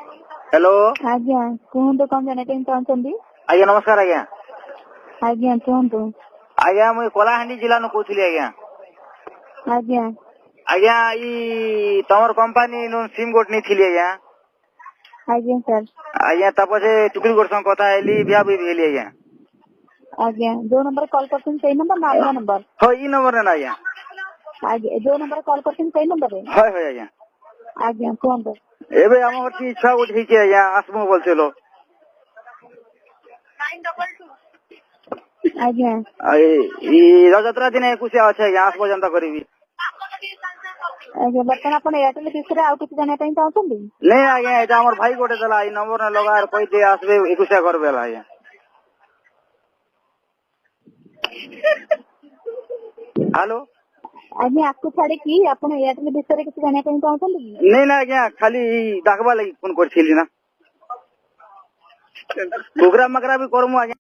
Hello आज्ञा कहतु कौन जाना चाहते आज्ञा नमस्कार आज्ञा आज्ञा कहतु आज्ञा मुझे कलाहांडी जिला नु कहूली आज्ञा आज्ञा आज्ञा ई तमर कंपनी नु सिम गोट नहीं थी आज्ञा आज्ञा सर आज्ञा तपसे टुकड़ी गोट संग कथा हेली बिया भी भेली आज्ञा आज्ञा जो नंबर कॉल करते सही नंबर ना अलग नंबर हो ई नंबर ना आज्ञा आज्ञा जो नंबर कॉल करते सही नंबर है होय होय आज्ञा आज्ञा कहतु एबे हमर की इच्छा उठी के आज्ञा आसमो बोलतेलो आज्ञा ई रजतरा दिन कुछ अच्छे आज्ञा आसमो जनता करीबी आज्ञा बर्तमान अपन एयरटेल विषय आउ किसी जाना चाहते नहीं आज्ञा एटा हमर भाई गोटे दला ई नंबर न लगा कहि दे आसबे एकुसा करबेला आज्ञा हेलो आज्ञा आपको छाड़े कि अपन एयरटेल विषय किसी जाना चाहते नहीं ना आज्ञा खाली डाकबा लगी फोन करथिली ना प्रोग्राम मकरा भी करमु आज्ञा।